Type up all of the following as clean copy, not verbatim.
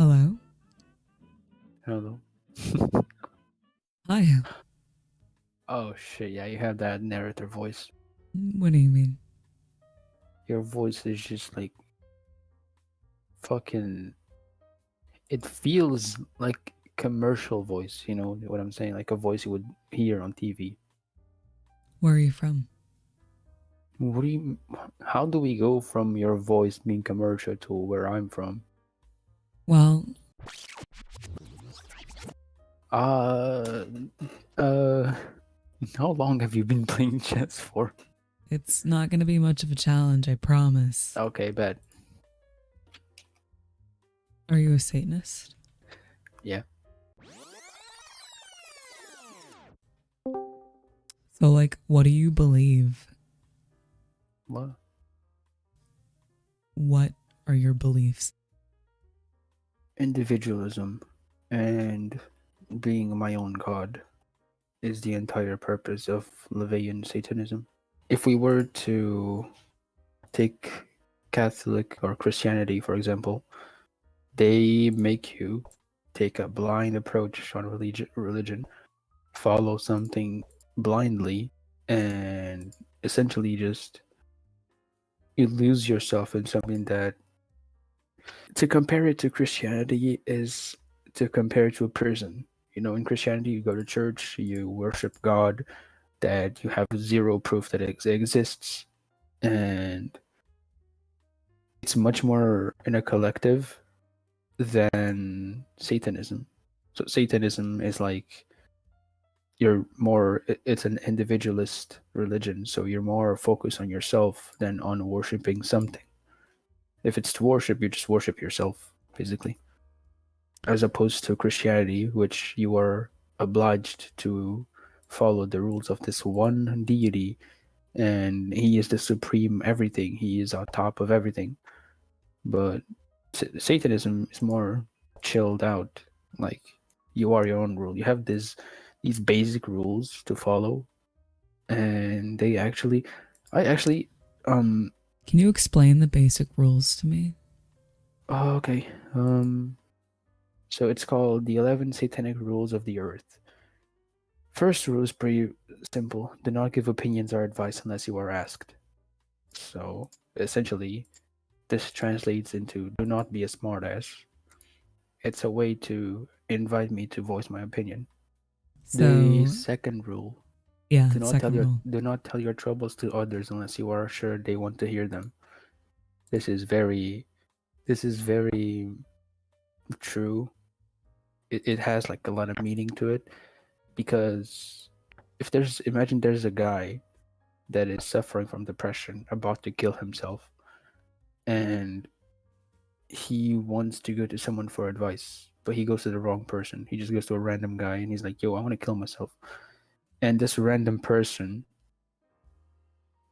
Hello? Hello. Hi. Oh shit, yeah, you have that narrator voice. What do you mean? Your voice is just like fucking it feels like commercial voice, you know what I'm saying? Like a voice you would hear on TV. Where are you from? What do you how do we go from your voice being commercial to where I'm from? Well, Uh uh how long have you been playing chess for? it's not going to be much of a challenge, I promise. Okay, bet. Are you a Satanist? Yeah. So, like, what do you believe? What? What are your beliefs? Individualism and being my own god is the entire purpose of laVeyan Satanism. If we were to take Catholic or Christianity, for example, they make you take a blind approach on religion, follow something blindly, and essentially just you lose yourself in something that to compare it to Christianity is to compare it to a prison. You know, in Christianity, you go to church, you worship God, that you have zero proof that it exists, and it's much more in a collective than Satanism. So Satanism is like you're more it's an individualist religion, so you're more focused on yourself than on worshiping something. If it's to worship, you just worship yourself, basically. As opposed to Christianity, which you are obliged to follow the rules of this one deity, and he is the supreme everything. He is on top of everything. But Satanism is more chilled out. Like you are your own rule. You have these basic rules to follow, and I actually, um, Can you explain the basic rules to me? oh, okay, so it's called the 11 Satanic Rules of the Earth. First rule is pretty simple: do not give opinions or advice unless you are asked. So essentially, this translates into do not be a smartass. It's a way to invite me to voice my opinion. The So, second rule: yeah, second rule. do not tell your troubles to others unless you are sure they want to hear them. This is very this is very true. It has like a lot of meaning to it because if there's imagine there's a guy that is suffering from depression, about to kill himself, and he wants to go to someone for advice, but he goes to the wrong person. He just goes to a random guy and he's like, "Yo, I want to kill myself." And this random person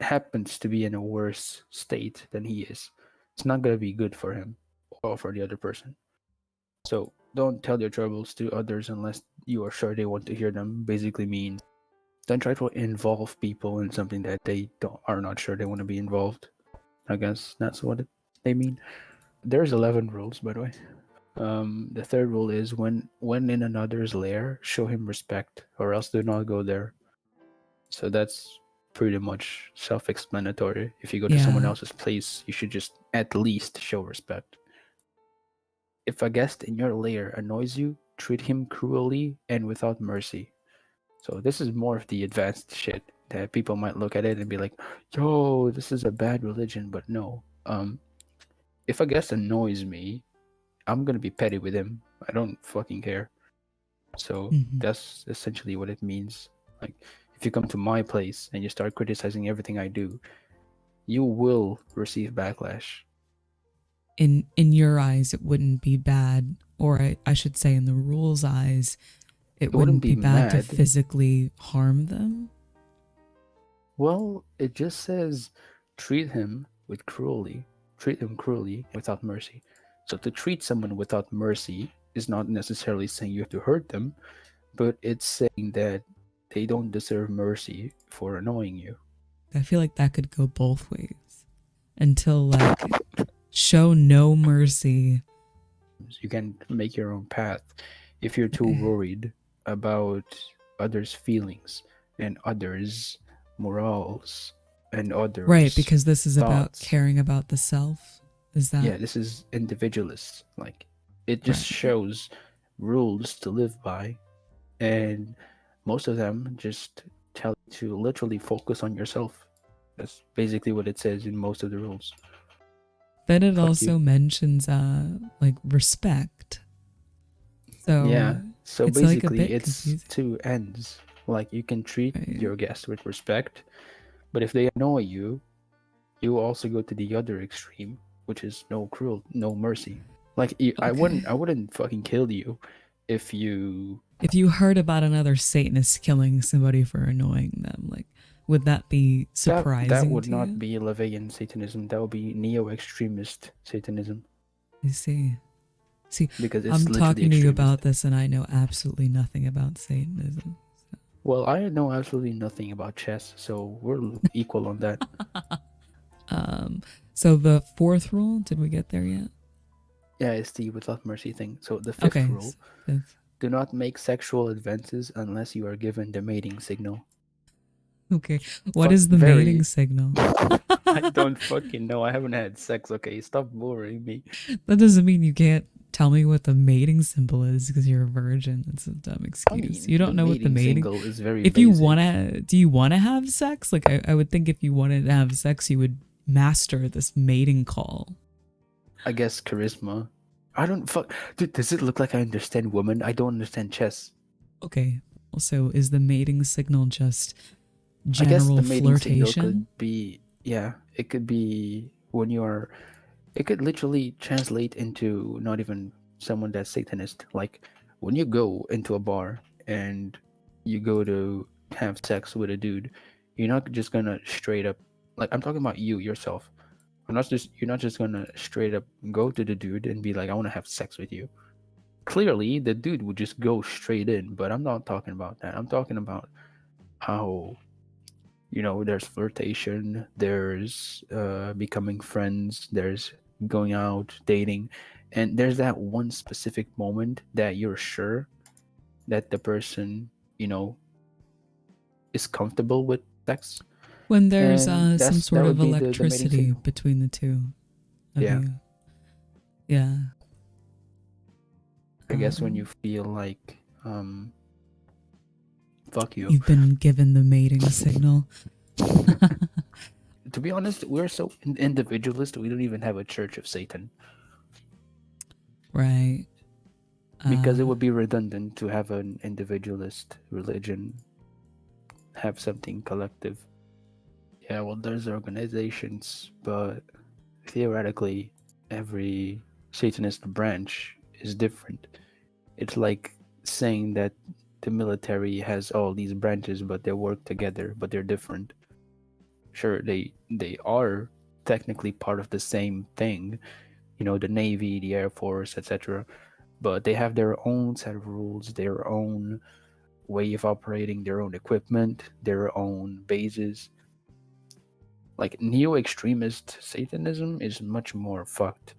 happens to be in a worse state than he is. It's not going to be good for him or for the other person. So don't tell your troubles to others unless you are sure they want to hear them. Basically means don't try to involve people in something that they don't are not sure they want to be involved. I guess that's what they mean. There's 11 rules, by the way. The third rule is when in another's lair, show him respect, or else do not go there. So that's pretty much self-explanatory. If you go to someone Yeah, else's place, you should just at least show respect. If a guest in your lair annoys you, treat him cruelly and without mercy. So this is more of the advanced shit that people might look at it and be like, "Yo, this is a bad religion," but no. If a guest annoys me, I'm gonna be petty with him. I don't fucking care. So hmm, that's essentially what it means. Like, if you come to my place and you start criticizing everything I do, you will receive backlash. in your eyes, it wouldn't be bad, or I should say, in the rules' eyes, it It wouldn't wouldn't be be bad to mad. physically harm them. Well, it just says treat him with cruelty, treat him cruelly without mercy. So to treat someone without mercy is not necessarily saying you have to hurt them, but it's saying that they don't deserve mercy for annoying you. I feel like that could go both ways until, like, show no mercy rules. You can make your own path. If you're too worried about others' feelings and others' morals and Right, others' because this is about thoughts, caring about the self. Is that yeah, this is individualist. Like, it just right? shows rules to live by, and most of them just tell you to literally focus on yourself. That's basically what it says in most of the rules. Then it Fuck you. also mentions like respect. So Yeah. So it's like a basically, bit it's confusing. two ends. Like, you can treat Right? your guests with respect, but if they annoy you, you also go to the other extreme, which is no cruel, no mercy. Like, Okay. I wouldn't fucking kill you if you. If you heard about another Satanist killing somebody for annoying them, like, would that be That surprising would to not you? be laVeyan Satanism. That would be neo-extremist Satanism I see. See, because it's I'm literally talking to you extremist. about this and I know absolutely nothing about Satanism. Well, I know absolutely nothing about chess, so we're equal on that. Um, so the fourth rule, did we get there yet? Yeah, it's the without mercy thing. So the fifth Okay. rule: Fifth. do not make sexual advances unless you are given the mating signal. Okay. What Fuck, is the mating very. signal? I don't fucking know. I haven't had sex. Okay, stop boring me. That doesn't mean you can't tell me what the mating symbol is because you're a virgin. That's a dumb I excuse. mean, You the don't know what the mating mating. signal is very If you basic. wanna, do you want to have sex? Like I would think if you wanted to have sex, you would master this mating call. I guess charisma. I don't fuck. Dude, does it look like I understand women? I don't understand chess. Okay. Also, is the mating signal just I guess general the mating signal flirtation? could be, yeah, it could be when you're, it could literally translate into not even someone that's Satanist. Like, when you go into a bar and you go to have sex with a dude, you're not just gonna straight up, like, I'm talking about you yourself. You're not just gonna straight up go to the dude and be like, I wanna have sex with you. Clearly, the dude would just go straight in, but I'm not talking about that. I'm talking about how, there's flirtation, there's becoming friends, there's going out, dating, and there's that one specific moment that you're sure that the person, you know, is comfortable with sex, When there's and some that sort would of be the mating electricity signal. between the two of Yeah, you. Yeah. I guess when you Um, feel like, fuck you. you've been given the mating signal. To be honest, we're so individualist. We don't even have a Church of Satan Right. because it Uh, would be redundant to have an individualist religion, have something collective. Yeah, well, there's organizations, but theoretically, every Satanist branch is different. It's like saying that the military has all these branches, but they work together, but they're different. Sure, they are technically part of the same thing, the Navy, the Air Force, etc. But they have their own set of rules, their own way of operating, their own equipment, their own bases. Like, neo-extremist Satanism is much more fucked.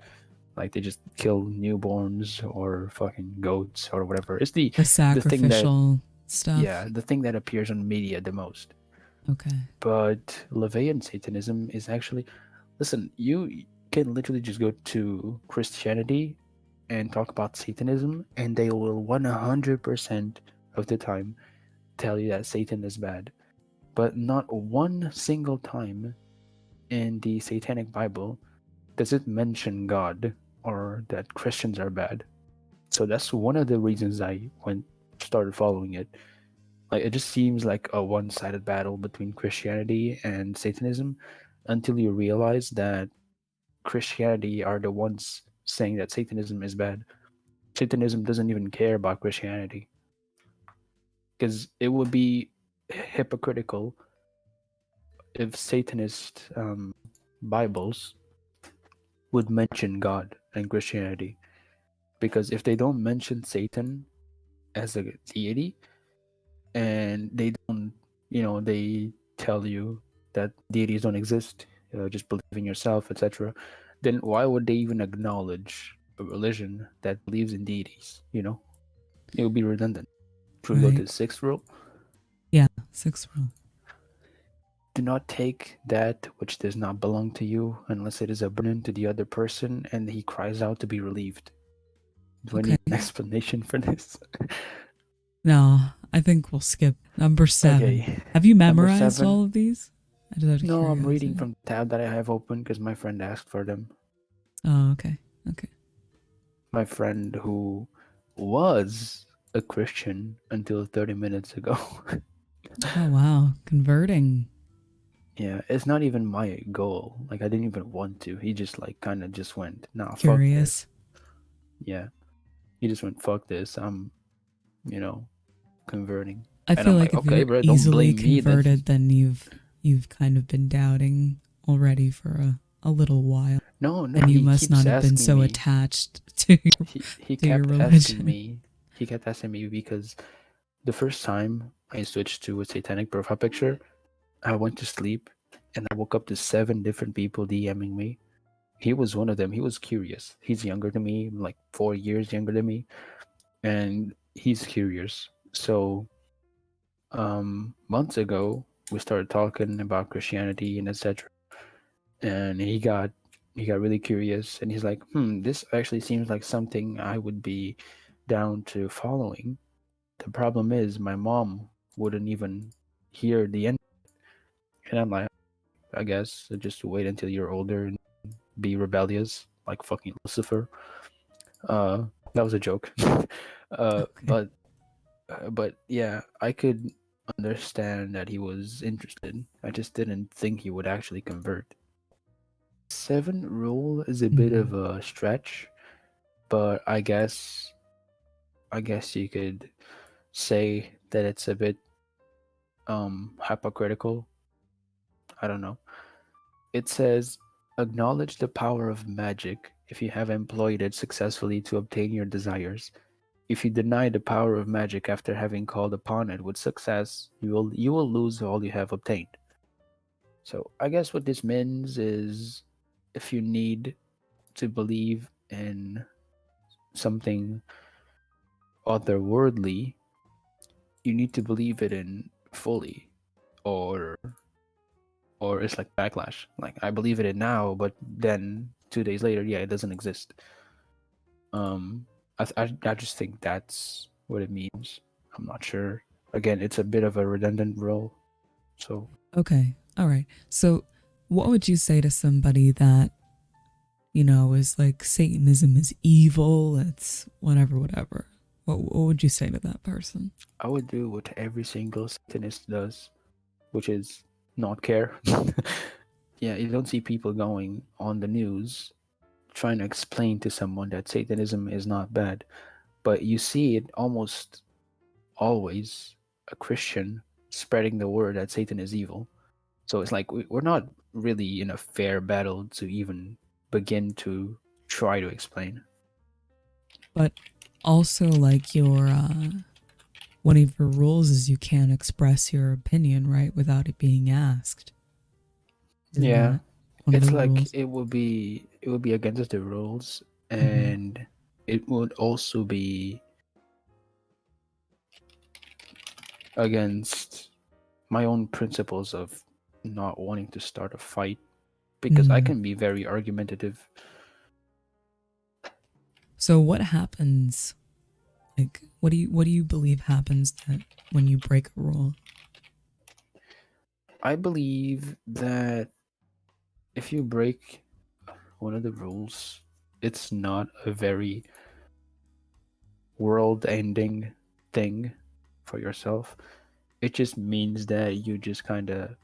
Like, they just kill newborns or fucking goats or whatever. It's the the thing that, sacrificial yeah, stuff. the thing that appears on media the most. Okay. But laVeyan Satanism is actually, listen, you can literally just go to Christianity and talk about Satanism, and they will 100% of the time tell you that Satan is bad. But not one single time in the Satanic Bible does it mention God or that Christians are bad. So that's one of the reasons I went started following it. Like, it just seems like a one-sided battle between Christianity and Satanism until you realize that Christianity are the ones saying that Satanism is bad. Satanism doesn't even care about Christianity because it would be hypocritical if Satanist Bibles would mention God and Christianity. Because if they don't mention Satan as a deity, and they don't, they tell you that deities don't exist, just believe in yourself, etc., then why would they even acknowledge a religion that believes in deities, it would be redundant. Should we go to Right. the sixth rule? Yeah. Sixth rule. Do not take that which does not belong to you unless it is a burden to the other person and he cries out to be relieved. Do I Okay. need an explanation for this? No, I think we'll skip number 7. Okay. Have you Number memorized all seven. of these? I just out of No, I'm reading curiosity. from the tab that I have open because my friend asked for them. Oh, okay. Okay. My friend who was a Christian until 30 minutes ago. Oh, wow. Converting. Yeah, it's not even my goal. Like, I didn't even want to. He just, like, kind of just went, nah, fuck this. Curious. Yeah. He just went, fuck this. I'm, converting. I And feel I'm like like, if okay, you're bro, don't easily blame me then. converted, then you've kind of been doubting already for a little while. No, no, And you he must keeps not have been asking so me. attached to He to your kept asking religion. me. He kept asking me because the first time I switched to a satanic profile picture, I went to sleep and I woke up to 7 different people DMing me. He was one of them. He was curious. He's younger than me, like 4 years younger than me, and he's curious. So, months ago, we started talking about Christianity and etc. And he got really curious, and he's like, this actually seems like something I would be down to following. The problem is my mom wouldn't even hear the end, and I'm like, I guess just wait until you're older and be rebellious like fucking Lucifer. Uh, that was a joke. uh, Okay. but but yeah, I could understand that he was interested. I just didn't think he would actually convert. 7 rule is a bit Mhm. of a stretch, but I guess you could say that it's a bit hypocritical. I don't know. It says acknowledge the power of magic if you have employed it successfully to obtain your desires. If you deny the power of magic after having called upon it with success, you will lose all you have obtained. So I guess what this means is if you need to believe in something otherworldly, you need to believe it in fully, or it's like backlash. Like I believe in it now, but then 2 days later, yeah, it doesn't exist. Um, I just think that's what it means. I'm not sure. Again, it's a bit of a redundant role. So Okay. All right. So, what would you say to somebody that, is like Satanism is evil, it's whatever, whatever? What would you say to that person? I would do what every single Satanist does, which is not care. Yeah, you don't see people going on the news trying to explain to someone that Satanism is not bad, but you see it almost always a Christian spreading the word that Satan is evil. So it's like we're not really in a fair battle to even begin to try to explain. But also, like, one of your rules is you can't express your opinion, right, without it being asked. Isn't Yeah, that one of the it's like rules? it would be against the rules, Hmm. and it would also be against my own principles of not wanting to start a fight because I Mm. can be very argumentative. So, what happens? Like, what do you believe happens that when you break a rule? I believe that if you break one of the rules, it's not a very world ending thing for yourself. It just means that you just kind of,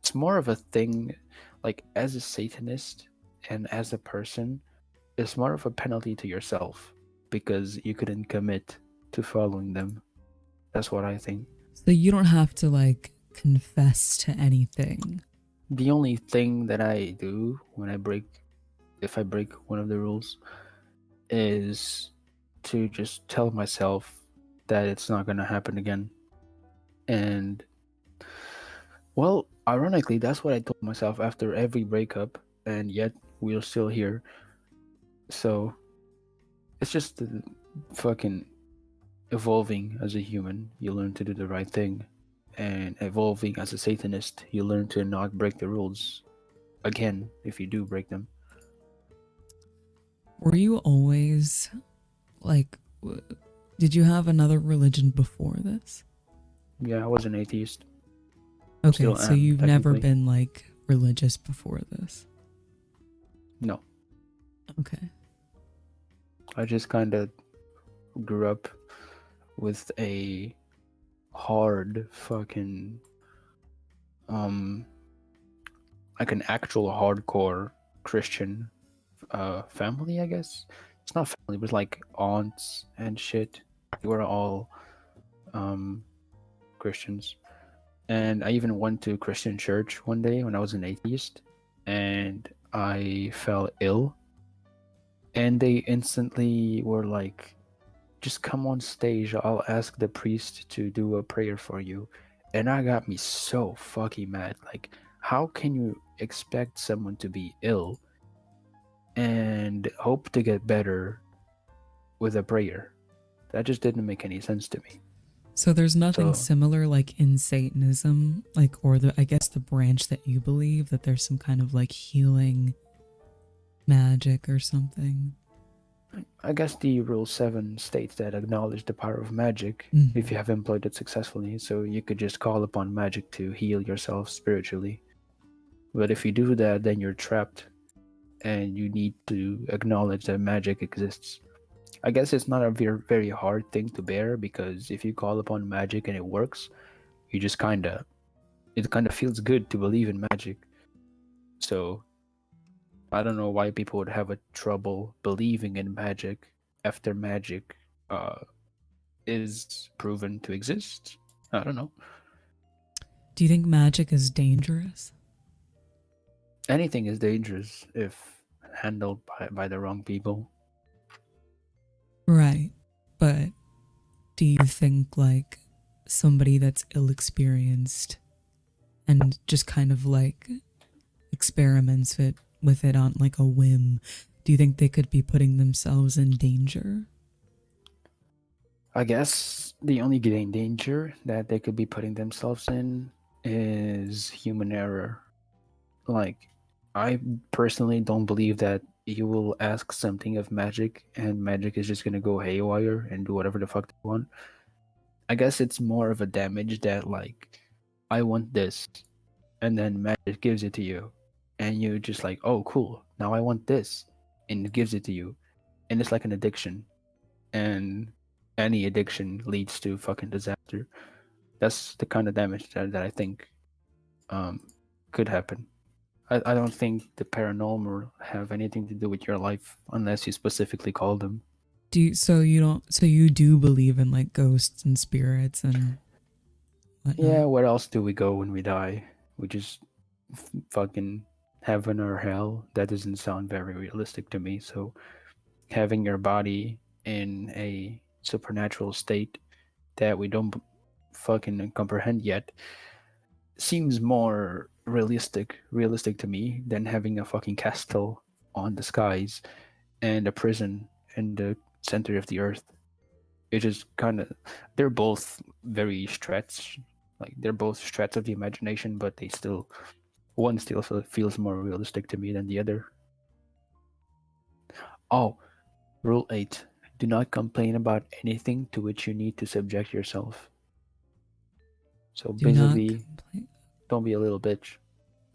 it's more of a thing like as a Satanist and as a person, it's more of a penalty to yourself because you couldn't commit to following them. That's what I think. So you don't have to like confess to anything. The only thing that I do if I break one of the rules, is to just tell myself that it's not going to happen again. And, well, ironically, that's what I told myself after every breakup, and yet we're still here. So, it's just fucking evolving as a human. You learn to do the right thing, and evolving as a Satanist, you learn to not break the rules. Again, if you do break them. Were you always like, did you have another religion before this? Yeah, I was an atheist. Okay, Still so am, you've never technically. been like religious before this. No. Okay. I just kind of grew up with a hard fucking um like an actual hardcore Christian family, I guess. It's not family, but like aunts and shit. They were all um Christians. And I even went to Christian church one day when I was an atheist, and I fell ill, and they instantly were like, just come on stage, I'll ask the priest to do a prayer for you. And that got me so fucking mad. Like, how can you expect someone to be ill and hope to get better with a prayer? That just didn't make any sense to me. So there's nothing So similar like in Satanism, like, or the, I guess the branch that you believe that there's some kind of like healing magic or something. I guess the Rule 7 states that acknowledge the power of magic if you Mhm. have employed it successfully. So you could just call upon magic to heal yourself spiritually. But if you do that, then you're trapped and you need to acknowledge that magic exists. I guess it's not a very hard thing to bear, because if you call upon magic and it works, you just it kind of feels good to believe in magic. So I don't know why people would have a trouble believing in magic after magic uh, is proven to exist. I don't know. Do you think magic is dangerous? Anything is dangerous if handled by the wrong people. Right. But do you think like somebody that's ill experienced and just kind of like experiments with it on like a whim, do you think they could be putting themselves in danger? I guess the only danger that they could be putting themselves in is human error. Like, I personally don't believe that you will ask something of magic and magic is just gonna go haywire and do whatever the fuck they want. I guess it's more of a damage that, like, I want this, and then magic gives it to you, and you're just like, oh, cool, now I want this, and it gives it to you, and it's like an addiction, and any addiction leads to fucking disaster. That's the kind of damage that I think um, could happen. I don't think the paranormal have anything to do with your life unless you specifically call them. Do you, so you don't, so you do believe in like ghosts and spirits and Yeah, whatnot? where else do we go when we die? We just fucking heaven or hell. That doesn't sound very realistic to me. So having your body in a supernatural state that we don't fucking comprehend yet seems more realistic to me than having a fucking castle on the skies and a prison in the center of the earth. It just kind of, they're both very stretch, like they're both stretch of the imagination, but they still, one still feels more realistic to me than the other. Oh, rule 8: do not complain about anything to which you need to subject yourself. So Do not basically, complain. don't be a little bitch.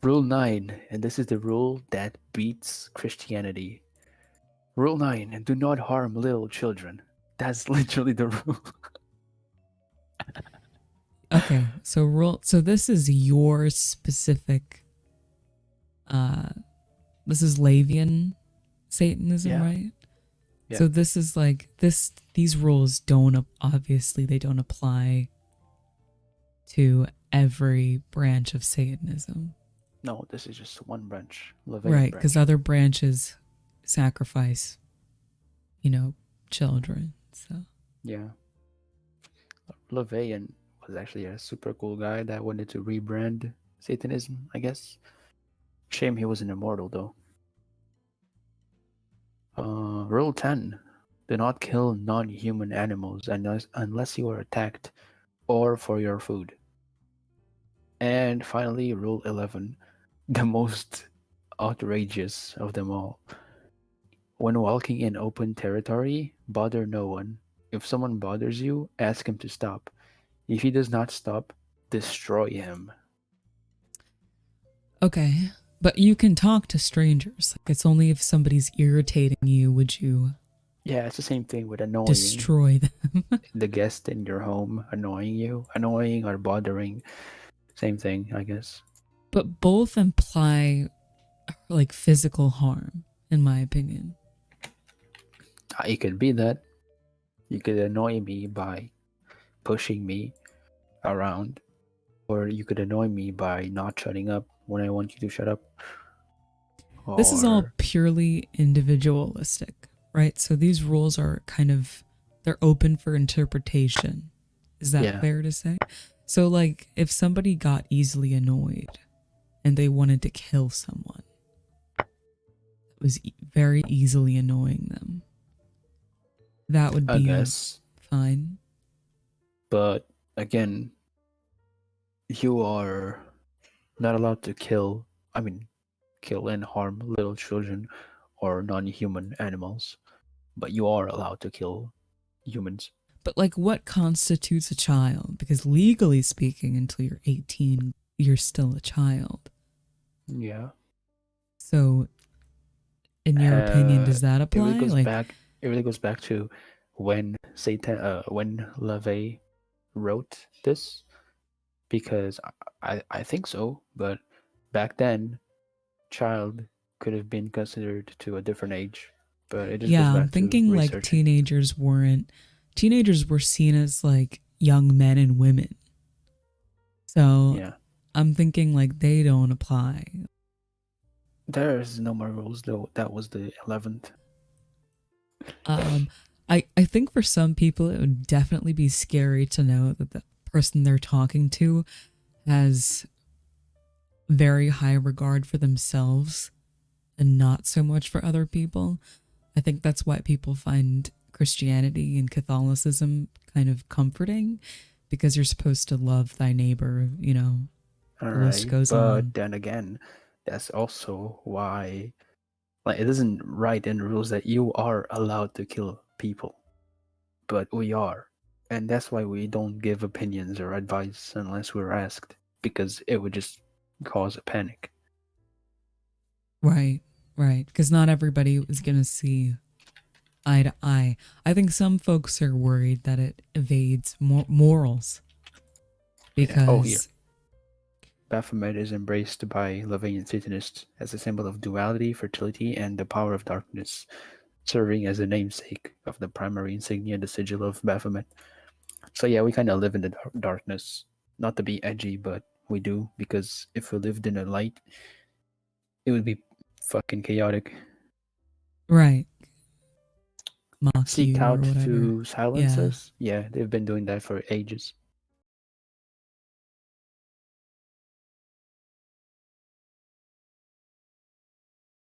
Rule 9, and this is the rule that beats Christianity. Rule 9: do not harm little children. That's literally the rule. Okay, so so this is your specific uh this is laVeyan Satanism, Yeah, right? yeah. So this is like these rules don't obviously they don't apply to every branch of Satanism. No, this is just one branch, laVeyan Right, cuz branch. other branches sacrifice, you know, children. So, Yeah. laVeyan was actually a super cool guy that wanted to rebrand Satanism, I guess. Shame he wasn't immortal, though. Rule 10. Do not kill non-human animals unless you are attacked or for your food. And finally, Rule 11, the most outrageous of them all. When walking in open territory, bother no one. If someone bothers you, ask him to stop. If he does not stop, destroy him. Okay. But you can talk to strangers. Like, it's only if somebody's irritating you would you Yeah, it's the same thing with annoying destroy them. the guest in your home, annoying you, annoying or bothering. Same thing, I guess. But both imply like physical harm, in my opinion. It could be that you could annoy me by pushing me around, or you could annoy me by not shutting up when I want you to shut up. This is all Or purely individualistic, right? So these rules are kind of they're open for interpretation. Is that yeah, fair to say? So like if somebody got easily annoyed and they wanted to kill someone, it was very easily annoying them. That would I be guess. fine. But again, you are not allowed to kill. I mean, kill and harm little children or non-human animals, but you are allowed to kill humans. But like what constitutes a child? Because legally speaking, until you're 18, you're still a child. Yeah. So in your opinion, does that It really apply? goes Like, back. It really goes back to when LaVey wrote this, because I think so. But back then, child could have been considered to a different age. But it just goes yeah, I'm back to thinking like researching. teenagers were seen as like young men and women. So Yeah. I'm thinking like they don't apply. There's no more rules though. That was the 11th. Um, I think for some people it would definitely be scary to know that the person they're talking to has very high regard for themselves and not so much for other people. I think that's why people find Christianity and Catholicism kind of comforting because you're supposed to love thy neighbor, you know, All the list right, goes but on. then again, that's also why, like, it doesn't write in rules that you are allowed to kill people, but we are, and that's why we don't give opinions or advice unless we're asked, because it would just cause a panic. Right, right. Because not everybody is going to see eye to eye. I think some folks are worried that it evades morals Yeah. Oh, here. because, Baphomet is embraced by laVeyan Satanists as a symbol of duality, fertility, and the power of darkness, serving as the namesake of the primary insignia, the sigil of Baphomet. So yeah, we kind of live in the darkness. Not to be edgy, but we do, because if we lived in the light, it would be fucking chaotic. right, mock Seek you or out whatever. to silence Yeah. us. Yeah, they've been doing that for ages.